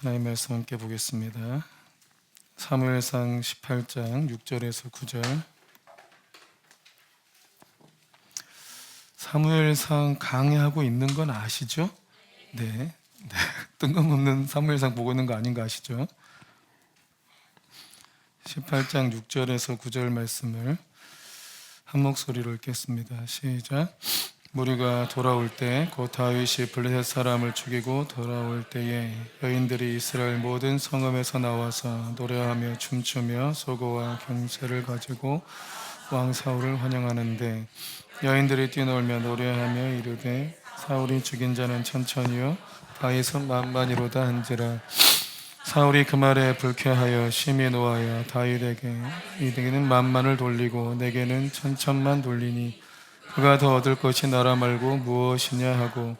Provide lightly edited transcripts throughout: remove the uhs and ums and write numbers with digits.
하나님의 말씀 함께 보겠습니다. 사무엘상 18장 6절에서 9절. 사무엘상 강의하고 있는 건 아시죠? 네. 뜬금없는 사무엘상 보고 있는 거 아닌 거 아시죠? 18장 6절에서 9절 말씀을 한 목소리로 읽겠습니다. 시작. 무리가 돌아올 때 곧 다윗이 블레셋 사람을 죽이고 돌아올 때에 여인들이 이스라엘 모든 성읍에서 나와서 노래하며 춤추며 소고와 경세를 가지고 왕 사울을 환영하는데 여인들이 뛰놀며 노래하며 이르되 사울이 죽인 자는 천천히요 다윗은 만만이로다 한지라. 사울이 그 말에 불쾌하여 심히 노하여 다윗에게 이에게는 만만을 돌리고 내게는 천천만 돌리니 그가 더 얻을 것이 나라 말고 무엇이냐 하고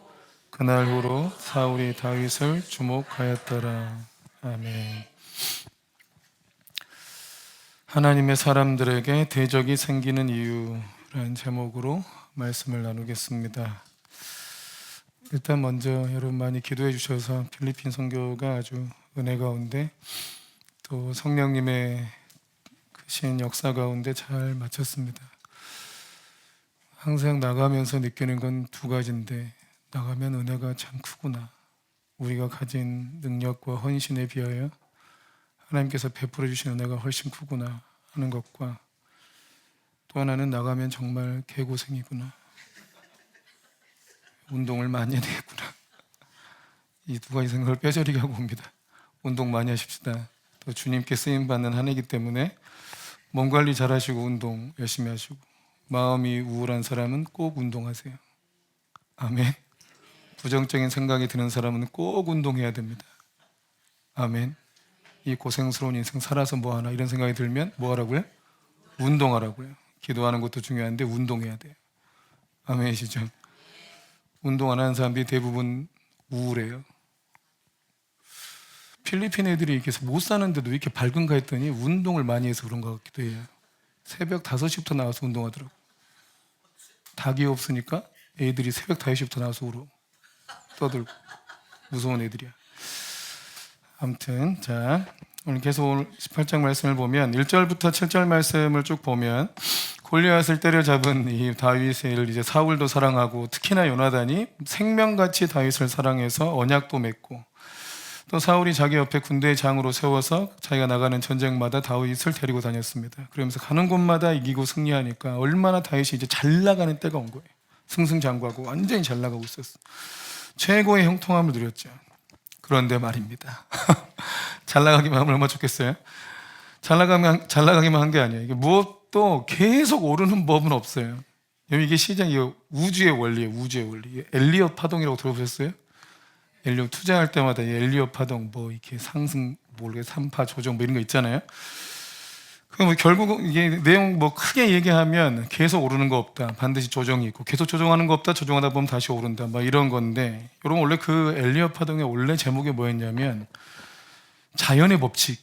그날 후로 사울이 다윗을 주목하였더라. 아멘. 하나님의 사람들에게 대적이 생기는 이유라는 제목으로 말씀을 나누겠습니다. 일단 먼저 여러분 많이 기도해 주셔서 필리핀 선교가 아주 은혜 가운데 또 성령님의 크신 역사 가운데 잘 마쳤습니다. 항상 나가면서 느끼는 건 두 가지인데 나가면 은혜가 참 크구나. 우리가 가진 능력과 헌신에 비하여 하나님께서 베풀어 주신 은혜가 훨씬 크구나 하는 것과 또 하나는 나가면 정말 개고생이구나. 운동을 많이 해야 되겠구나. 이 두 가지 생각을 뼈저리게 하고 옵니다. 운동 많이 하십시다. 또 주님께 쓰임받는 한 해이기 때문에 몸 관리 잘 하시고 운동 열심히 하시고 마음이 우울한 사람은 꼭 운동하세요. 아멘. 부정적인 생각이 드는 사람은 꼭 운동해야 됩니다. 아멘. 이 고생스러운 인생 살아서 뭐하나 이런 생각이 들면 뭐 하라고요? 운동하라고요. 기도하는 것도 중요한데 운동해야 돼요. 아멘이시죠? 운동 안 하는 사람들이 대부분 우울해요. 필리핀 애들이 이렇게 못 사는데도 이렇게 밝은가 했더니 운동을 많이 해서 그런 것 같기도 해요. 새벽 5시부터 나와서 운동하더라고. 닭이 없으니까 애들이 새벽 5시부터 나와서 울어. 떠들고. 무서운 애들이야. 아무튼 자 오늘 계속 오늘 18장 말씀을 보면 1절부터 7절 말씀을 쭉 보면 골리앗을 때려잡은 이 다윗을 이제 사울도 사랑하고 특히나 요나단이 생명같이 다윗을 사랑해서 언약도 맺고 또 사울이 자기 옆에 군대의 장으로 세워서 자기가 나가는 전쟁마다 다윗을 데리고 다녔습니다. 그러면서 가는 곳마다 이기고 승리하니까 얼마나 다윗이 이제 잘 나가는 때가 온 거예요. 승승장구하고 완전히 잘 나가고 있었어. 최고의 형통함을 누렸죠. 그런데 말입니다. 잘 나가기만 하면 얼마나 좋겠어요? 잘 나가기만 한 게 아니에요. 이게 무엇도 계속 오르는 법은 없어요. 이게 시장 우주의 원리예요. 우주의 원리. 엘리엇 파동이라고 들어보셨어요? 엘리엇 투자할 때마다 엘리엇 파동 뭐 이렇게 상승 모르게 3파 조정 뭐 이런 거 있잖아요. 그럼 결국 이게 내용 뭐 크게 얘기하면 계속 오르는 거 없다. 반드시 조정이 있고 계속 조정하는 거 없다. 조정하다 보면 다시 오른다. 막 이런 건데 여러분 원래 그 엘리엇 파동의 원래 제목이 뭐였냐면 자연의 법칙.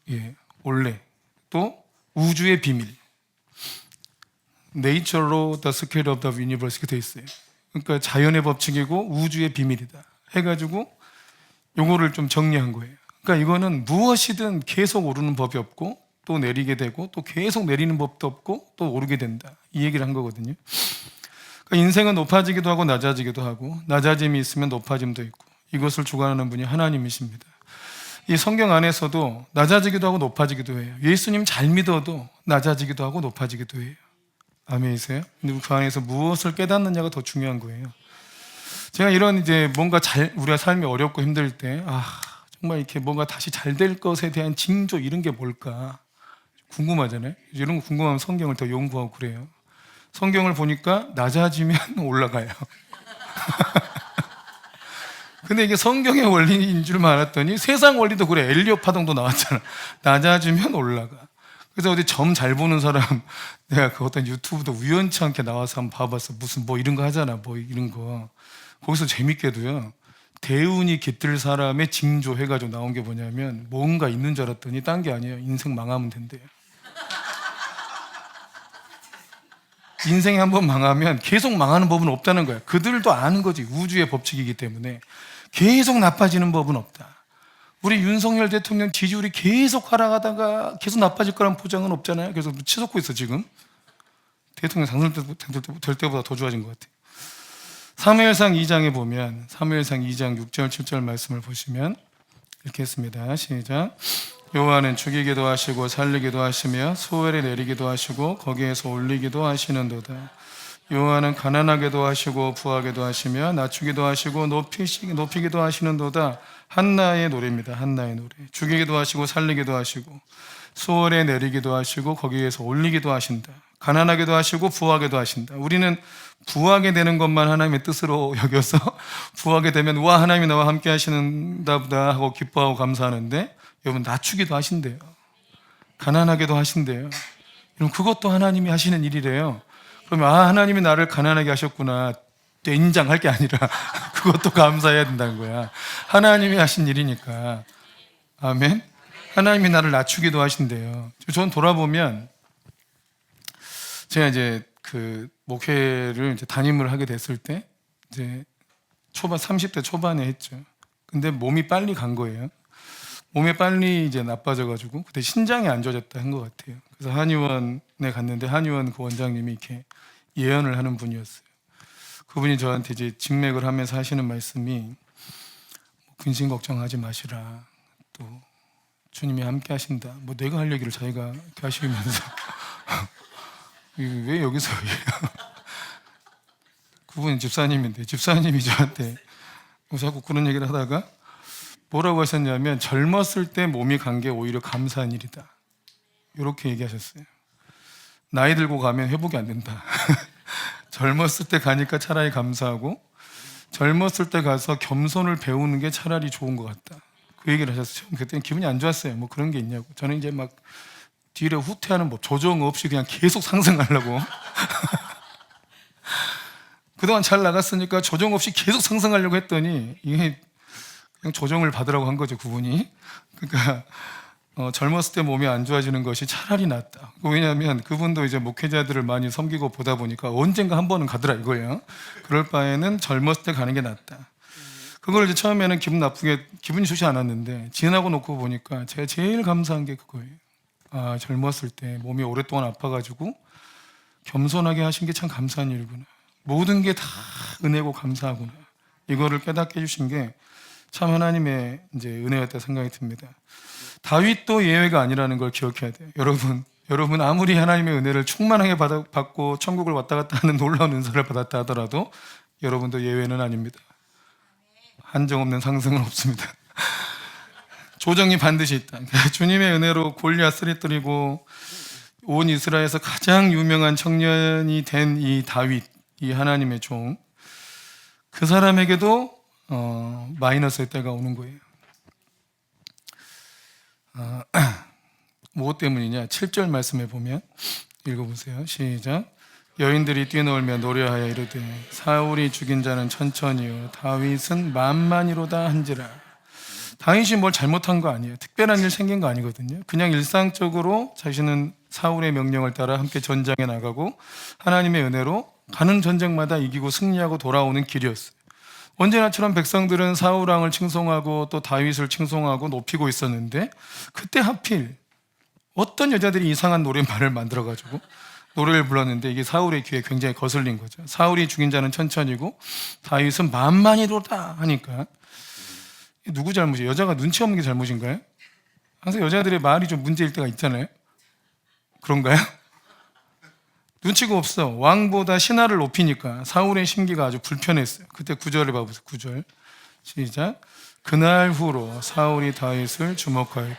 예, 원래 또 우주의 비밀. Nature Law, The Secret of the Universe 이렇게 돼 있어요. 그러니까 자연의 법칙이고 우주의 비밀이다. 해가지고 요거를 좀 정리한 거예요. 그러니까 이거는 무엇이든 계속 오르는 법이 없고 또 내리게 되고 또 계속 내리는 법도 없고 또 오르게 된다. 이 얘기를 한 거거든요. 그러니까 인생은 높아지기도 하고 낮아지기도 하고 낮아짐이 있으면 높아짐도 있고 이것을 주관하는 분이 하나님이십니다. 이 성경 안에서도 낮아지기도 하고 높아지기도 해요. 예수님 잘 믿어도 낮아지기도 하고 높아지기도 해요. 아멘이세요? 근데 그 안에서 무엇을 깨닫느냐가 더 중요한 거예요. 제가 이런 이제 뭔가 우리가 삶이 어렵고 힘들 때, 정말 이렇게 뭔가 다시 잘 될 것에 대한 징조 이런 게 뭘까 궁금하잖아요. 이런 거 궁금하면 성경을 더 연구하고 그래요. 성경을 보니까 낮아지면 올라가요. 근데 이게 성경의 원리인 줄만 알았더니 세상 원리도 그래. 엘리엇 파동도 나왔잖아. 낮아지면 올라가. 그래서 어디 점 잘 보는 사람 내가 그 어떤 유튜브도 우연치 않게 나와서 한번 봐봤어. 무슨 뭐 이런 거 하잖아. 뭐 이런 거. 거기서 재밌게도요. 대운이 깃들 사람의 징조 해가지고 나온 게 뭐냐면 뭔가 있는 줄 알았더니 딴 게 아니에요. 인생 망하면 된대요. 인생이 한번 망하면 계속 망하는 법은 없다는 거야. 그들도 아는 거지. 우주의 법칙이기 때문에 계속 나빠지는 법은 없다. 우리 윤석열 대통령 지지율이 계속 하락하다가 계속 나빠질 거란 보장은 없잖아요. 그래서 치솟고 있어 지금. 대통령 당선될 때보다 더 좋아진 것 같아요. 사무엘상 2장에 보면 사무엘상 2장 6절 7절 말씀을 보시면 이렇게 했습니다. 시작. 여호와는 죽이기도 하시고 살리기도 하시며 소멸에 내리기도 하시고 거기에서 올리기도 하시는도다. 여호와는 가난하게도 하시고 부하게도 하시며 낮추기도 하시고 높이기도 하시는도다. 한나의 노래입니다. 한나의 노래. 죽이기도 하시고 살리기도 하시고 수월에 내리기도 하시고 거기에서 올리기도 하신다. 가난하게도 하시고 부하게도 하신다. 우리는 부하게 되는 것만 하나님의 뜻으로 여겨서 부하게 되면 와 하나님이 나와 함께 하시는다 보다 하고 기뻐하고 감사하는데, 여러분 낮추기도 하신대요. 가난하게도 하신대요. 여러분 그것도 하나님이 하시는 일이래요. 그러면 하나님이 나를 가난하게 하셨구나 인정할 게 아니라 그것도 감사해야 된다는 거야. 하나님이 하신 일이니까. 아멘. 하나님이 나를 낮추기도 하신대요. 저는 돌아보면 제가 이제 그 목회를 이제 담임을 하게 됐을 때 이제 30대 초반에 했죠. 근데 몸이 빨리 간 거예요. 몸이 빨리 이제 나빠져가지고 그때 신장이 안 좋아졌다 한 것 같아요. 그래서 한의원에 갔는데 한의원 그 원장님이 이렇게 예언을 하는 분이었어요. 그분이 저한테 이제 직맥을 하면서 하시는 말씀이 근심 걱정하지 마시라. 또 주님이 함께 하신다. 뭐 내가 할 얘기를 자기가 이렇게 하시면서 왜 여기서 그분이 집사님인데 집사님이 저한테 자꾸 그런 얘기를 하다가 뭐라고 하셨냐면 젊었을 때 몸이 간 게 오히려 감사한 일이다. 이렇게 얘기하셨어요. 나이 들고 가면 회복이 안 된다. 젊었을 때 가니까 차라리 감사하고 젊었을 때 가서 겸손을 배우는 게 차라리 좋은 것 같다. 그 얘기를 하셨어요. 그때는 기분이 안 좋았어요. 뭐 그런 게 있냐고. 저는 이제 막 뒤로 후퇴하는 뭐 조정 없이 그냥 계속 상승하려고. 그동안 잘 나갔으니까 조정 없이 계속 상승하려고 했더니 이게 그냥 조정을 받으라고 한 거죠, 그분이. 그러니까 젊었을 때 몸이 안 좋아지는 것이 차라리 낫다. 왜냐하면 그분도 이제 목회자들을 많이 섬기고 보다 보니까 언젠가 한 번은 가더라 이거예요. 그럴 바에는 젊었을 때 가는 게 낫다. 그걸 이제 처음에는 기분이 좋지 않았는데 지나고 놓고 보니까 제가 제일 감사한 게 그거예요. 젊었을 때 몸이 오랫동안 아파가지고 겸손하게 하신 게 참 감사한 일이구나. 모든 게 다 은혜고 감사하구나. 이거를 깨닫게 해주신 게 참 하나님의 이제 은혜였다 생각이 듭니다. 다윗도 예외가 아니라는 걸 기억해야 돼요. 여러분 아무리 하나님의 은혜를 충만하게 받고 천국을 왔다 갔다 하는 놀라운 은사를 받았다 하더라도 여러분도 예외는 아닙니다. 한정없는 상승은 없습니다. 조정이 반드시 있다. 주님의 은혜로 골리앗 쓰러뜨리고 온 이스라엘에서 가장 유명한 청년이 된 이 다윗, 이 하나님의 종, 그 사람에게도 마이너스의 때가 오는 거예요. 무엇 때문이냐? 7절 말씀에 보면 읽어보세요. 시작. 여인들이 뛰놀며 노래하여 이르되 사울이 죽인 자는 천천히요 다윗은 만만이로다 한지라. 다윗이 뭘 잘못한 거 아니에요. 특별한 일 생긴 거 아니거든요. 그냥 일상적으로 자신은 사울의 명령을 따라 함께 전장에 나가고 하나님의 은혜로 가는 전쟁마다 이기고 승리하고 돌아오는 길이었어요. 언제나처럼 백성들은 사울 왕을 칭송하고 또 다윗을 칭송하고 높이고 있었는데 그때 하필 어떤 여자들이 이상한 노랫말을 만들어가지고 노래를 불렀는데 이게 사울의 귀에 굉장히 거슬린 거죠. 사울이 죽인 자는 천천히고 다윗은 만만이로다 하니까 누구 잘못이에요? 여자가 눈치 없는 게 잘못인가요? 항상 여자들의 말이 좀 문제일 때가 있잖아요. 그런가요? 눈치가 없어. 왕보다 신하를 높이니까 사울의 심기가 아주 불편했어요. 그때 9절을 봐보세요. 9절 시작. 그날 후로 사울이 다윗을 주목하여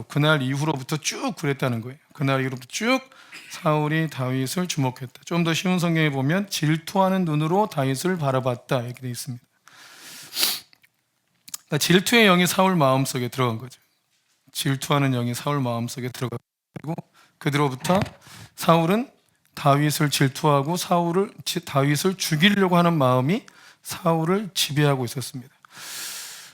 그날 이후로부터 쭉 그랬다는 거예요. 그날 이후로부터 쭉 사울이 다윗을 주목했다. 좀 더 쉬운 성경에 보면 질투하는 눈으로 다윗을 바라봤다 이렇게 되어 있습니다. 그러니까 질투의 영이 사울 마음속에 들어간 거죠. 질투하는 영이 사울 마음속에 들어가고 그 뒤로부터 사울은 다윗을 질투하고 다윗을 죽이려고 하는 마음이 사울을 지배하고 있었습니다.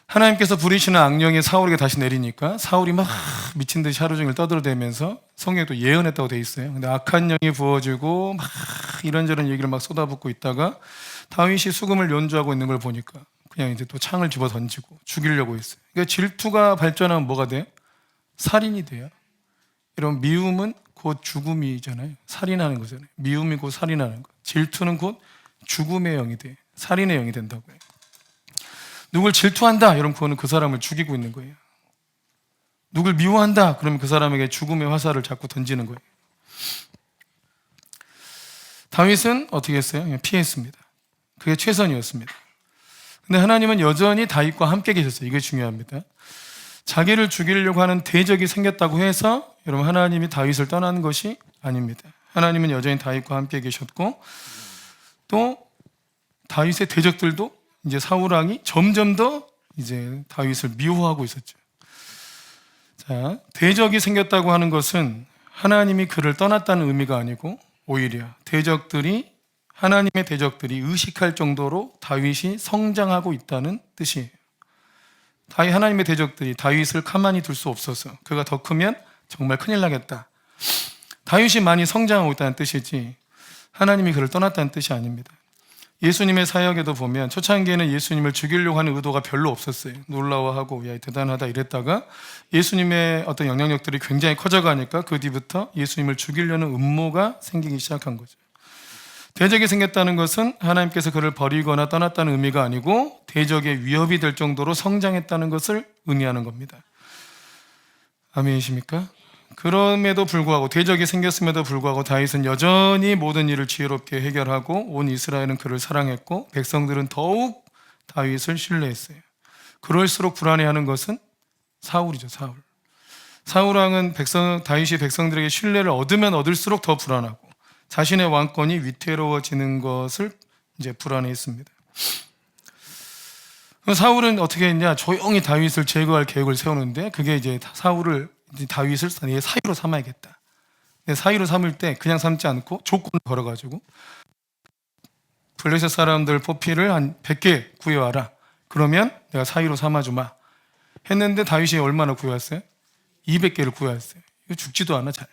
하나님께서 부리시는 악령이 사울에게 다시 내리니까 사울이 막 미친 듯이 하루 종일 떠들어대면서 성경에 또 예언했다고 돼 있어요. 근데 악한 영이 부어지고 막 이런저런 얘기를 막 쏟아붓고 있다가 다윗이 수금을 연주하고 있는 걸 보니까 그냥 이제 또 창을 집어 던지고 죽이려고 했어요. 그러니까 질투가 발전하면 뭐가 돼요? 살인이 돼요. 이런 미움은 곧 죽음이잖아요. 살인하는 거잖아요. 미움이 곧 살인하는 거. 질투는 곧 죽음의 영이 돼. 살인의 영이 된다고요. 누굴 질투한다 이러면 그거는 그 사람을 죽이고 있는 거예요. 누굴 미워한다 그러면 그 사람에게 죽음의 화살을 자꾸 던지는 거예요. 다윗은 어떻게 했어요? 그냥 피했습니다. 그게 최선이었습니다. 근데 하나님은 여전히 다윗과 함께 계셨어요. 이게 중요합니다. 자기를 죽이려고 하는 대적이 생겼다고 해서 여러분 하나님이 다윗을 떠난 것이 아닙니다. 하나님은 여전히 다윗과 함께 계셨고 또 다윗의 대적들도 이제 사울 왕이 점점 더 이제 다윗을 미워하고 있었죠. 자, 대적이 생겼다고 하는 것은 하나님이 그를 떠났다는 의미가 아니고 오히려 하나님의 대적들이 의식할 정도로 다윗이 성장하고 있다는 뜻이에요. 하나님의 대적들이 다윗을 가만히 둘 수 없어서 그가 더 크면 정말 큰일 나겠다. 다윗이 많이 성장하고 있다는 뜻이지 하나님이 그를 떠났다는 뜻이 아닙니다. 예수님의 사역에도 보면 초창기에는 예수님을 죽이려고 하는 의도가 별로 없었어요. 놀라워하고 야 대단하다 이랬다가 예수님의 어떤 영향력들이 굉장히 커져가니까 그 뒤부터 예수님을 죽이려는 음모가 생기기 시작한 거죠. 대적이 생겼다는 것은 하나님께서 그를 버리거나 떠났다는 의미가 아니고 대적의 위협이 될 정도로 성장했다는 것을 의미하는 겁니다. 아멘이십니까? 그럼에도 불구하고 대적이 생겼음에도 불구하고 다윗은 여전히 모든 일을 지혜롭게 해결하고 온 이스라엘은 그를 사랑했고 백성들은 더욱 다윗을 신뢰했어요. 그럴수록 불안해하는 것은 사울이죠. 사울 왕은 다윗이 백성들에게 신뢰를 얻으면 얻을수록 더 불안하고 자신의 왕권이 위태로워지는 것을 이제 불안해했습니다. 사울은 어떻게 했냐? 조용히 다윗을 제거할 계획을 세우는데 그게 이제 다윗을 내 사위로 삼아야겠다. 내 사위로 삼을 때 그냥 삼지 않고 조건을 걸어가지고 블레셋 사람들 포피를 한 100개 구해와라. 그러면 내가 사위로 삼아주마. 했는데 다윗이 얼마나 구해왔어요? 200개를 구해왔어요. 이거 죽지도 않아 잘.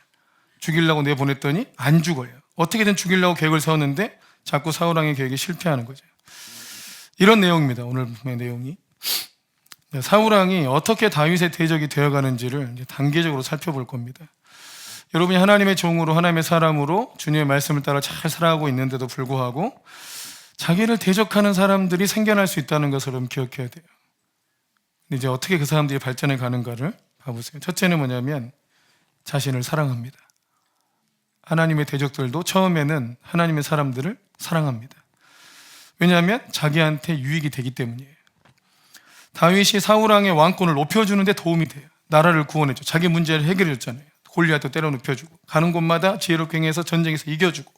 죽이려고 내보냈더니 안 죽어요. 어떻게든 죽이려고 계획을 세웠는데 자꾸 사울왕의 계획이 실패하는 거죠. 이런 내용입니다. 오늘의 내용이. 사울왕이 어떻게 다윗의 대적이 되어가는지를 이제 단계적으로 살펴볼 겁니다. 여러분이 하나님의 종으로 하나님의 사람으로 주님의 말씀을 따라 잘 살아가고 있는데도 불구하고 자기를 대적하는 사람들이 생겨날 수 있다는 것을 여러분 기억해야 돼요. 이제 어떻게 그 사람들이 발전해 가는가를 봐보세요. 첫째는 뭐냐면 자신을 사랑합니다. 하나님의 대적들도 처음에는 하나님의 사람들을 사랑합니다. 왜냐하면 자기한테 유익이 되기 때문이에요. 다윗이 사울왕의 왕권을 높여주는데 도움이 돼요. 나라를 구원해줘. 자기 문제를 해결해줬잖아요. 골리앗도 때려 눕혀주고 가는 곳마다 지혜롭게 행해서 전쟁에서 이겨주고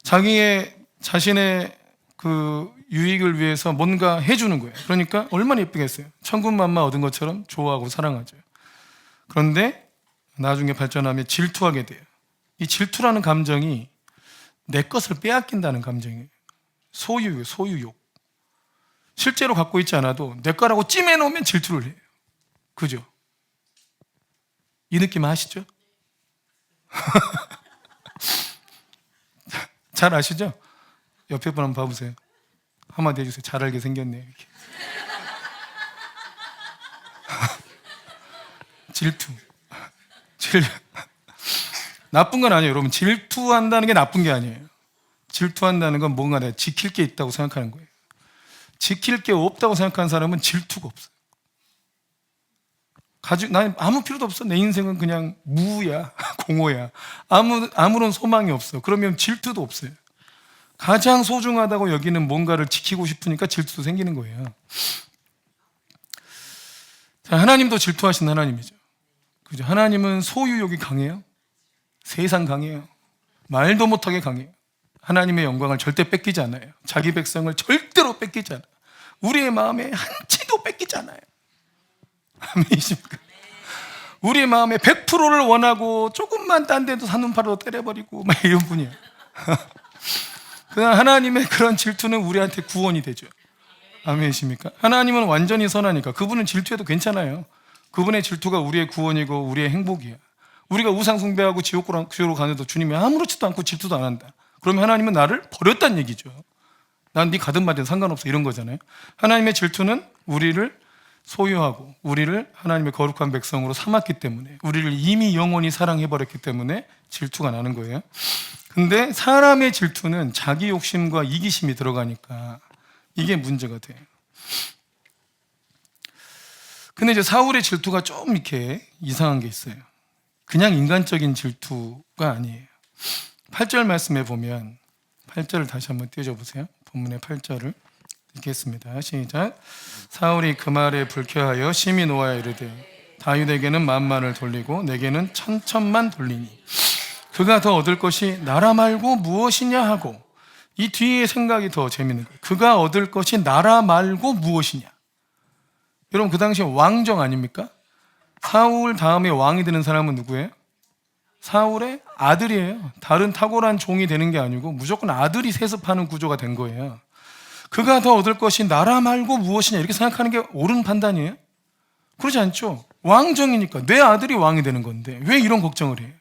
자신의 그 유익을 위해서 뭔가 해주는 거예요. 그러니까 얼마나 예쁘겠어요. 천군만마 얻은 것처럼 좋아하고 사랑하죠. 그런데 나중에 발전하면 질투하게 돼요. 이 질투라는 감정이 내 것을 빼앗긴다는 감정이에요. 소유욕. 실제로 갖고 있지 않아도 내 거라고 찜해놓으면 질투를 해요. 그죠? 이 느낌 아시죠? 잘 아시죠? 옆에 분 한번 봐보세요. 한마디 해주세요. 잘 알게 생겼네요. 이렇게. 질투. 나쁜 건 아니에요. 여러분 질투한다는 게 나쁜 게 아니에요. 질투한다는 건 뭔가 내가 지킬 게 있다고 생각하는 거예요. 지킬 게 없다고 생각하는 사람은 질투가 없어요. 난 아무 필요도 없어. 내 인생은 그냥 무야, 공허야. 아무런 소망이 없어. 그러면 질투도 없어요. 가장 소중하다고 여기는 뭔가를 지키고 싶으니까 질투도 생기는 거예요. 자, 하나님도 질투하신 하나님이죠. 그죠? 하나님은 소유욕이 강해요. 세상 강해요. 말도 못하게 강해요. 하나님의 영광을 절대 뺏기지 않아요. 자기 백성을 절대로 뺏기지 않아요. 우리의 마음에 한 채도 뺏기지 않아요. 아멘이십니까? 우리의 마음에 100%를 원하고 조금만 딴 데도 산눈파로 때려버리고 막 이런 분이에요. 그러나 하나님의 그런 질투는 우리한테 구원이 되죠. 아멘이십니까? 하나님은 완전히 선하니까 그분은 질투해도 괜찮아요. 그분의 질투가 우리의 구원이고 우리의 행복이야. 우리가 우상 숭배하고 지옥으로 가는데도 주님이 아무렇지도 않고 질투도 안 한다. 그러면 하나님은 나를 버렸다는 얘기죠. 난 네 가든 말든 상관없어 이런 거잖아요. 하나님의 질투는 우리를 소유하고 우리를 하나님의 거룩한 백성으로 삼았기 때문에, 우리를 이미 영원히 사랑해버렸기 때문에 질투가 나는 거예요. 근데 사람의 질투는 자기 욕심과 이기심이 들어가니까 이게 문제가 돼요. 근데 이제 사울의 질투가 좀 이렇게 이상한 게 있어요. 그냥 인간적인 질투가 아니에요. 8절 말씀에 보면, 8절을 다시 한번 띄워보세요. 본문의 8절을 읽겠습니다. 시작. 사울이 그 말에 불쾌하여 심히 노하여 이르되 다윗에게는 만만을 돌리고 내게는 천천만 돌리니 그가 더 얻을 것이 나라 말고 무엇이냐 하고, 이 뒤에 생각이 더 재밌는 거예요. 그가 얻을 것이 나라 말고 무엇이냐. 여러분, 그 당시에 왕정 아닙니까? 사울 다음에 왕이 되는 사람은 누구예요? 사울의 아들이에요. 다른 탁월한 종이 되는 게 아니고 무조건 아들이 세습하는 구조가 된 거예요. 그가 더 얻을 것이 나라 말고 무엇이냐, 이렇게 생각하는 게 옳은 판단이에요? 그러지 않죠. 왕정이니까 내 아들이 왕이 되는 건데 왜 이런 걱정을 해요?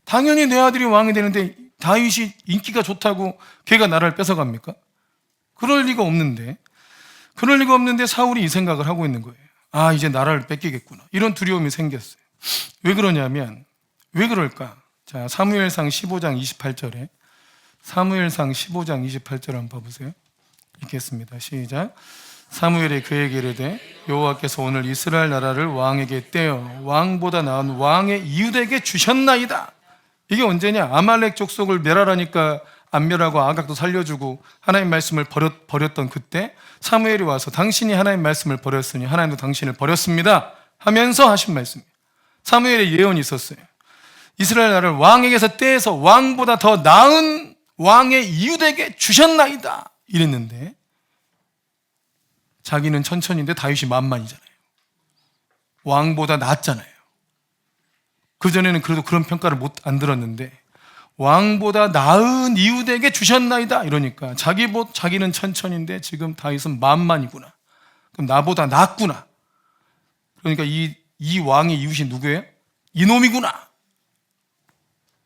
당연히 내 아들이 왕이 되는데 다윗이 인기가 좋다고 걔가 나라를 뺏어갑니까? 그럴 리가 없는데 사울이 이 생각을 하고 있는 거예요. 아, 이제 나라를 뺏기겠구나, 이런 두려움이 생겼어요. 왜 그러냐면, 왜 그럴까? 자, 사무엘상 15장 28절에, 사무엘상 15장 28절 한번 봐보세요. 읽겠습니다. 시작. 사무엘이 그에게 이르되 여호와께서 오늘 이스라엘 나라를 왕에게 떼어 왕보다 나은 왕의 이웃에게 주셨나이다. 이게 언제냐? 아말렉 족속을 멸하라니까 안 멸하고 아각도 살려주고 하나님 말씀을 버렸던 그때 사무엘이 와서 당신이 하나님 말씀을 버렸으니 하나님도 당신을 버렸습니다 하면서 하신 말씀이에요. 사무엘의 예언이 있었어요. 이스라엘 나라를 왕에게서 떼서 왕보다 더 나은 왕의 이웃에게 주셨나이다 이랬는데, 자기는 천천히인데 다윗이 만만이잖아요. 왕보다 낫잖아요. 그전에는 그래도 그런 평가를 안 들었는데 왕보다 나은 이웃에게 주셨나이다 이러니까 자기는 천천인데 지금 다윗은 만만이구나. 그럼 나보다 낫구나. 그러니까 이 왕의 이웃이 누구예요? 이놈이구나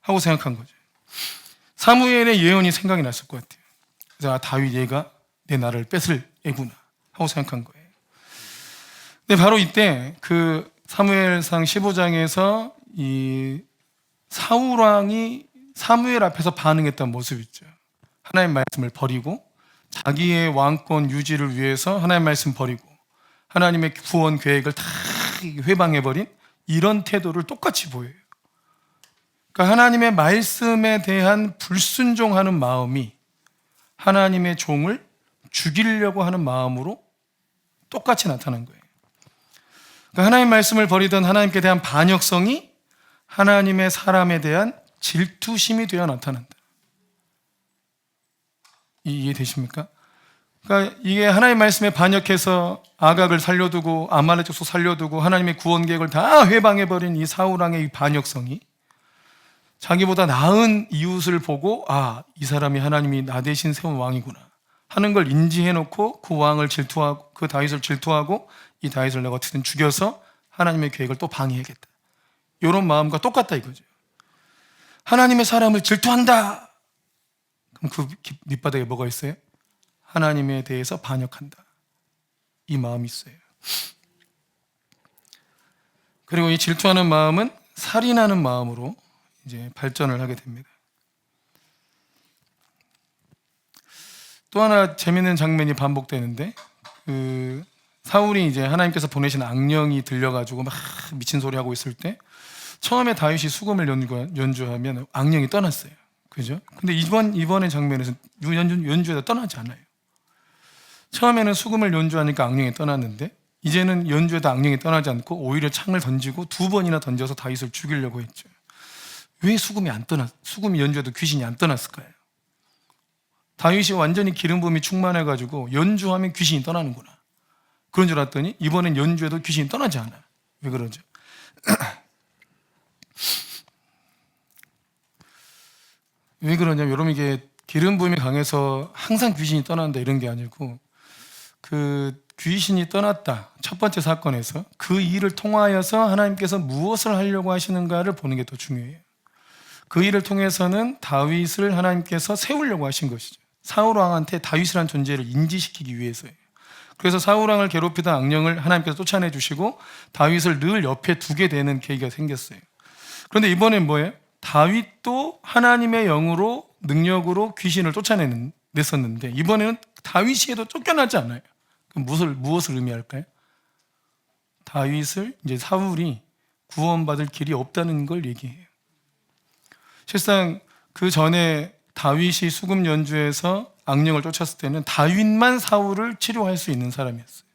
하고 생각한 거죠. 사무엘의 예언이 생각이 났을 것 같아요. 그래서 다윗 얘가 내 나라를 뺏을 애구나 하고 생각한 거예요. 근데 바로 이때 그 사무엘상 15장에서 이 사울 왕이 사무엘 앞에서 반응했던 모습이 있죠. 하나님 말씀을 버리고 자기의 왕권 유지를 위해서 하나님 말씀 버리고 하나님의 구원 계획을 다 회방해버린 이런 태도를 똑같이 보여요. 그러니까 하나님의 말씀에 대한 불순종하는 마음이 하나님의 종을 죽이려고 하는 마음으로 똑같이 나타난 거예요. 그러니까 하나님 말씀을 버리던 하나님께 대한 반역성이 하나님의 사람에 대한 질투심이 되어 나타난다. 이해되십니까? 그러니까 이게 하나님 말씀에 반역해서 아각을 살려두고 아말렉 족속 살려두고 하나님의 구원 계획을 다 회방해버린 이 사울왕의 이 반역성이 자기보다 나은 이웃을 보고, 아, 이 사람이 하나님이 나 대신 세운 왕이구나 하는 걸 인지해놓고 그 왕을 질투하고 그 다윗을 질투하고 이 다윗을 내가 어떻게든 죽여서 하나님의 계획을 또 방해하겠다, 이런 마음과 똑같다 이거죠. 하나님의 사람을 질투한다. 그럼 그 밑바닥에 뭐가 있어요? 하나님에 대해서 반역한다, 이 마음이 있어요. 그리고 이 질투하는 마음은 살인하는 마음으로 이제 발전을 하게 됩니다. 또 하나 재밌는 장면이 반복되는데, 그 사울이 이제 하나님께서 보내신 악령이 들려가지고 막 미친 소리 하고 있을 때 처음에 다윗이 수금을 연주하면 악령이 떠났어요. 그죠? 근데 이번의 장면에서 연주에다 떠나지 않아요. 처음에는 수금을 연주하니까 악령이 떠났는데 이제는 연주에다 악령이 떠나지 않고 오히려 창을 던지고 2번이나 던져서 다윗을 죽이려고 했죠. 왜 수금이 연주에도 귀신이 안 떠났을까요? 다윗이 완전히 기름 부음이 충만해가지고 연주하면 귀신이 떠나는구나, 그런 줄 알았더니 이번엔 연주에도 귀신이 떠나지 않아요. 왜 그러죠? 왜 그러냐면, 여러분, 이게 기름 부음이 강해서 항상 귀신이 떠난다 이런 게 아니고, 그 귀신이 떠났다 첫 번째 사건에서 그 일을 통하여서 하나님께서 무엇을 하려고 하시는가를 보는 게 더 중요해요. 그 일을 통해서는 다윗을 하나님께서 세우려고 하신 것이죠. 사울 왕한테 다윗이라는 존재를 인지시키기 위해서예요. 그래서 사울 왕을 괴롭히던 악령을 하나님께서 쫓아내 주시고 다윗을 늘 옆에 두게 되는 계기가 생겼어요. 그런데 이번엔 뭐예요? 다윗도 하나님의 영으로 능력으로 귀신을 쫓아냈었는데 이번에는 다윗이 도 쫓겨나지 않아요. 그럼 무엇을 의미할까요? 다윗을 이제 사울이 구원받을 길이 없다는 걸 얘기해요. 실상 그 전에 다윗이 수금 연주에서 악령을 쫓았을 때는 다윗만 사울을 치료할 수 있는 사람이었어요.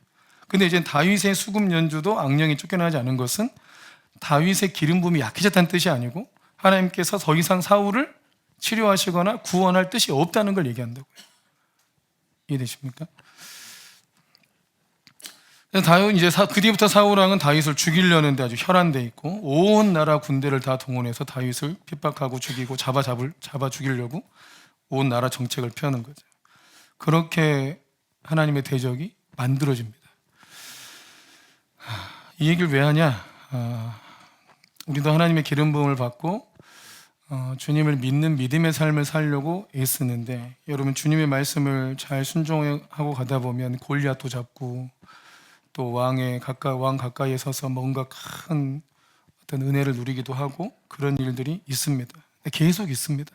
근데 이제 다윗의 수금 연주도 악령이 쫓겨나지 않은 것은 다윗의 기름 부음이 약해졌다는 뜻이 아니고 하나님께서 더 이상 사울을 치료하시거나 구원할 뜻이 없다는 걸 얘기한다고요. 이해되십니까? 다윗 이제 그 뒤부터 사울 왕은 다윗을 죽이려는데 아주 혈안돼 있고 온 나라 군대를 다 동원해서 다윗을 핍박하고 죽이고 잡아 죽이려고 온 나라 정책을 펴는 거죠. 그렇게 하나님의 대적이 만들어집니다. 이 얘기를 왜 하냐? 우리도 하나님의 기름 부음을 받고 주님을 믿는 믿음의 삶을 살려고 애쓰는데 여러분 주님의 말씀을 잘 순종하고 가다 보면 골리앗도 잡고 또 왕 가까이에 서서 뭔가 큰 어떤 은혜를 누리기도 하고 그런 일들이 있습니다. 계속 있습니다.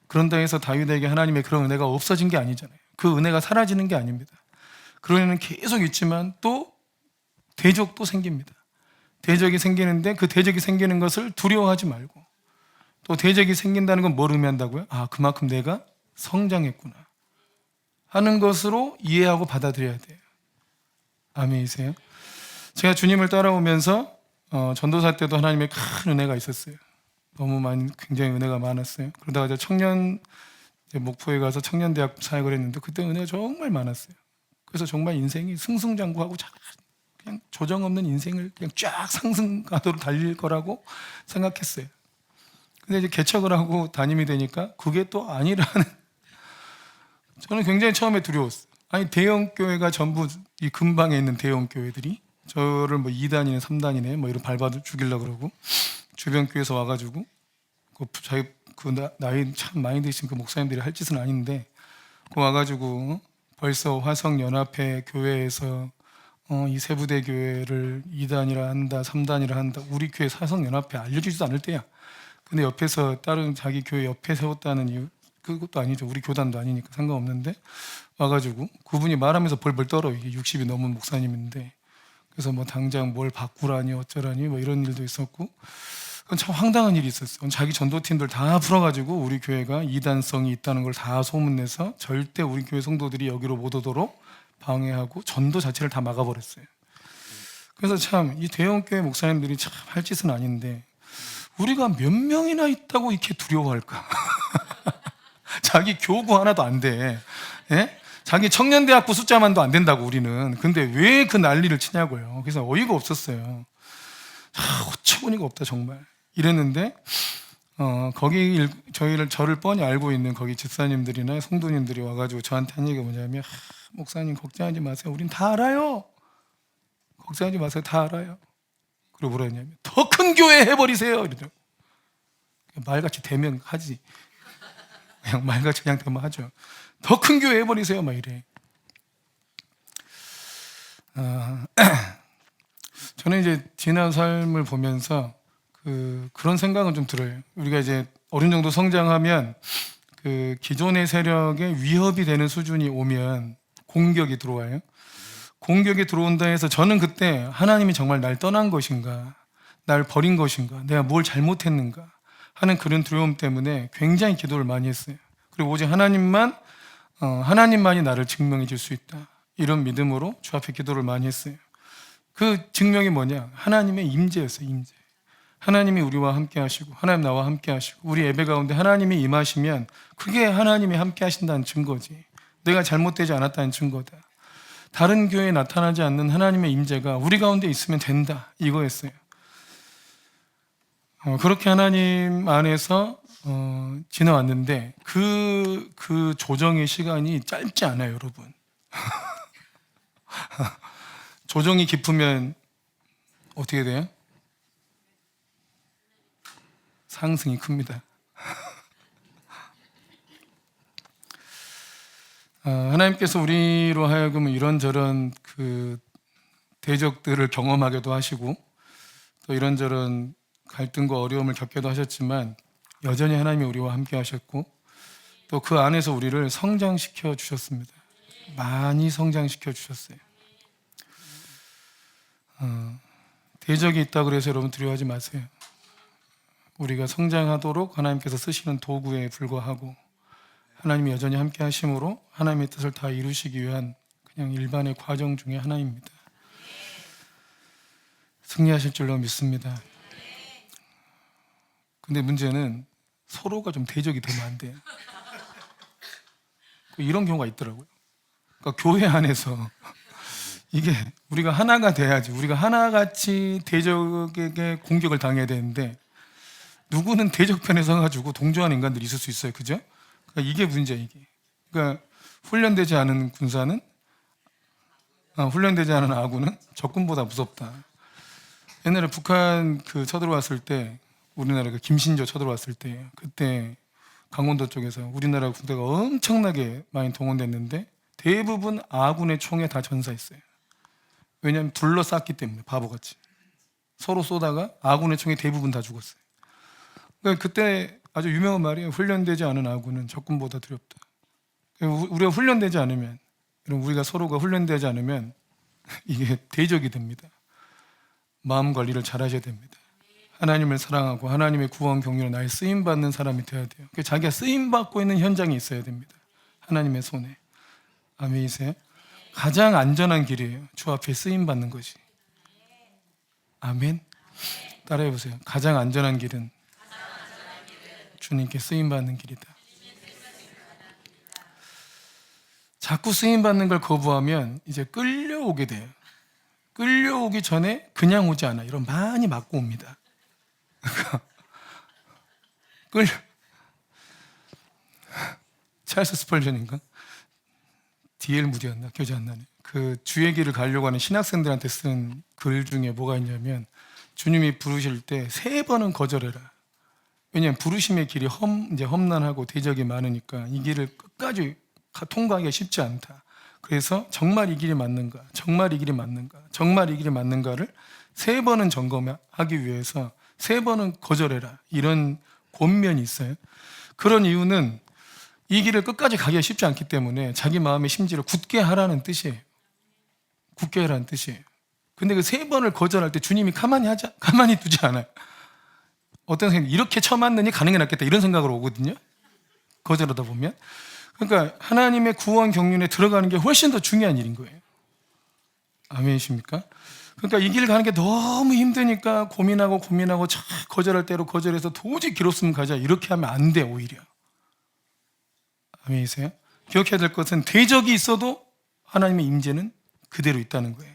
그런다 해서 다윗에게 하나님의 그런 은혜가 없어진 게 아니잖아요. 그 은혜가 사라지는 게 아닙니다. 그런 은혜는 계속 있지만 또 대적도 생깁니다. 대적이 생기는데 그 대적이 생기는 것을 두려워하지 말고 또 대적이 생긴다는 건 뭘 의미한다고요? 그만큼 내가 성장했구나 하는 것으로 이해하고 받아들여야 돼요. 아멘이세요? 제가 주님을 따라오면서 전도사 때도 하나님의 큰 은혜가 있었어요. 굉장히 은혜가 많았어요. 그러다가 목포에 가서 청년대학 사역을 했는데 그때 은혜가 정말 많았어요. 그래서 정말 인생이 승승장구하고 그냥 조정 없는 인생을 그냥 쫙 상승가도로 달릴 거라고 생각했어요. 근데 이제 개척을 하고 담임이 되니까 그게 또 아니라는 저는 굉장히 처음에 두려웠어요. 대형 교회가 전부 이 근방에 있는 대형 교회들이 저를 2단이네 3단이네 이런 밟아 죽이려고 그러고 주변 교회에서 와가지고 나이 참 많이 드신 그 목사님들이 할 짓은 아닌데 와가지고 벌써 화성연합회 교회에서 이 세부대 교회를 2단이라 한다 3단이라 한다 우리 교회 화성연합회 알려주지도 않을 때야. 근데 옆에서 다른 자기 교회 옆에 세웠다는 이유 그것도 아니죠. 우리 교단도 아니니까 상관없는데 와가지고 그분이 말하면서 벌벌 떨어요. 이게 60이 넘은 목사님인데 그래서 당장 뭘 바꾸라니 어쩌라니 이런 일도 있었고 그건 참 황당한 일이 있었어요. 자기 전도팀들 다 풀어가지고 우리 교회가 이단성이 있다는 걸 다 소문내서 절대 우리 교회 성도들이 여기로 못 오도록 방해하고 전도 자체를 다 막아버렸어요. 그래서 참 이 대형 교회 목사님들이 참 할 짓은 아닌데 우리가 몇 명이나 있다고 이렇게 두려워할까? 자기 교구 하나도 안 돼. 예? 자기 청년대학부 숫자만도 안 된다고 우리는. 근데 왜 그 난리를 치냐고요. 그래서 어이가 없었어요. 어처구니가 없다 정말. 이랬는데 거기 저를 뻔히 알고 있는 거기 집사님들이나 성도님들이 와가지고 저한테 한 얘기가 뭐냐면 목사님 걱정하지 마세요. 우린 다 알아요. 걱정하지 마세요. 다 알아요. 그리고 뭐라 했냐면 더 큰 교회 해버리세요. 이러죠. 말같이 대면하지. 그냥 말같이 그냥 대면하죠. 더 큰 교회 해버리세요. 이래. 저는 이제 지난 삶을 보면서 그런 생각은 좀 들어요. 우리가 이제 어느 정도 성장하면 그 기존의 세력에 위협이 되는 수준이 오면 공격이 들어와요. 공격이 들어온다 해서 저는 그때 하나님이 정말 날 떠난 것인가, 날 버린 것인가, 내가 뭘 잘못했는가 하는 그런 두려움 때문에 굉장히 기도를 많이 했어요. 그리고 오직 하나님만이 나를 증명해 줄 수 있다. 이런 믿음으로 주 앞에 기도를 많이 했어요. 그 증명이 뭐냐? 하나님의 임재였어요. 임재. 하나님이 우리와 함께 하시고 하나님 나와 함께 하시고 우리 예배 가운데 하나님이 임하시면 그게 하나님이 함께 하신다는 증거지. 내가 잘못되지 않았다는 증거다. 다른 교회에 나타나지 않는 하나님의 임재가 우리 가운데 있으면 된다. 이거였어요. 그렇게 하나님 안에서 지나왔는데 그 조정의 시간이 짧지 않아요, 여러분. 조정이 깊으면 어떻게 돼요? 상승이 큽니다. 하나님께서 우리로 하여금 이런저런 그 대적들을 경험하게도 하시고 또 이런저런 갈등과 어려움을 겪게도 하셨지만 여전히 하나님이 우리와 함께 하셨고 또 그 안에서 우리를 성장시켜 주셨습니다. 많이 성장시켜 주셨어요. 대적이 있다고 그래서 여러분 두려워하지 마세요. 우리가 성장하도록 하나님께서 쓰시는 도구에 불과하고 하나님이 여전히 함께 하심으로 하나님의 뜻을 다 이루시기 위한 그냥 일반의 과정 중에 하나입니다. 승리하실 줄로 믿습니다. 근데 문제는 서로가 좀 대적이 되면 안 돼요. 이런 경우가 있더라고요. 그러니까 교회 안에서 이게 우리가 하나가 돼야지, 우리가 하나같이 대적에게 공격을 당해야 되는데 누구는 대적편에 서가지고 동조하는 인간들이 있을 수 있어요. 그죠? 그러니까 이게 문제야, 이게. 그러니까 훈련되지 않은 군사는, 훈련되지 않은 아군은 적군보다 무섭다. 옛날에 북한 그 쳐들어왔을 때, 우리나라 그 김신조 쳐들어왔을 때, 그때 강원도 쪽에서 우리나라 군대가 엄청나게 많이 동원됐는데 대부분 아군의 총에 다 전사했어요. 왜냐하면 둘러쌌기 때문에, 바보같이. 서로 쏘다가 아군의 총에 대부분 다 죽었어요. 그러니까 그때 아주 유명한 말이에요. 훈련되지 않은 아군은 적군보다 두렵다. 우리가 훈련되지 않으면, 우리가 서로가 훈련되지 않으면 이게 대적이 됩니다. 마음 관리를 잘 하셔야 됩니다. 하나님을 사랑하고 하나님의 구원 경륜에 나의 쓰임받는 사람이 되어야 돼요. 자기가 쓰임받고 있는 현장에 있어야 됩니다. 하나님의 손에. 아멘이세요? 가장 안전한 길이에요. 주 앞에 쓰임받는 것이. 아멘. 따라해 보세요. 가장 안전한 길은 주님께 쓰임받는 길이다. 자꾸 쓰임받는 걸 거부하면 이제 끌려오게 돼요. 끌려오기 전에 그냥 오지 않아. 이런 많이 맞고 옵니다. 찰스 스펄전인가? D.L. 무디였나? 기억이 안 나네. 그 주의 길을 가려고 하는 신학생들한테 쓴 글 중에 뭐가 있냐면 주님이 부르실 때 3번은 거절해라. 왜냐하면 부르심의 길이 이제 험난하고 대적이 많으니까 이 길을 끝까지 통과하기가 쉽지 않다. 그래서 정말 이 길이 맞는가? 정말 이 길이 맞는가? 정말 이 길이 맞는가를 3번은 점검하기 위해서 3번은 거절해라. 이런 권면이 있어요. 그런 이유는 이 길을 끝까지 가기가 쉽지 않기 때문에 자기 마음의 심지를 굳게 하라는 뜻이에요. 굳게 하라는 뜻이에요. 근데 그 3번을 거절할 때 주님이 가만히 두지 않아요. 어떤 생각, 이렇게 쳐맞느니 가는 게 낫겠다 이런 생각으로 오거든요. 거절하다 보면. 그러니까 하나님의 구원 경륜에 들어가는 게 훨씬 더 중요한 일인 거예요. 아멘이십니까? 그러니까 이 길 가는 게 너무 힘드니까 고민하고 거절할 대로 거절해서 도저히 길 없으면 가자 이렇게 하면 안 돼. 오히려. 아멘이세요? 기억해야 될 것은 대적이 있어도 하나님의 임재는 그대로 있다는 거예요.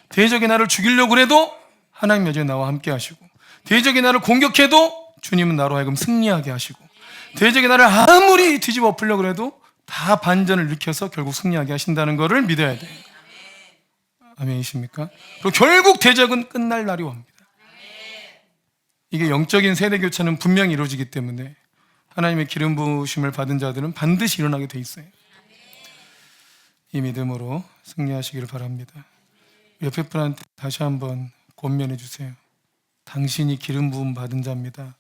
대적이 나를 죽이려고 해도 하나님 여전히 나와 함께 하시고, 대적이 나를 공격해도 주님은 나로 하여금 승리하게 하시고, 대적이 나를 아무리 뒤집어 엎으려고 해도 다 반전을 일으켜서 결국 승리하게 하신다는 것을 믿어야 돼요. 아멘이십니까? 그리고 결국 대적은 끝날 날이 옵니다. 이게 영적인 세대 교체는 분명히 이루어지기 때문에 하나님의 기름 부으심을 받은 자들은 반드시 일어나게 돼 있어요. 이 믿음으로 승리하시기를 바랍니다. 옆에 분한테 다시 한번 권면해 주세요. 당신이 기름 부음 받은 자입니다.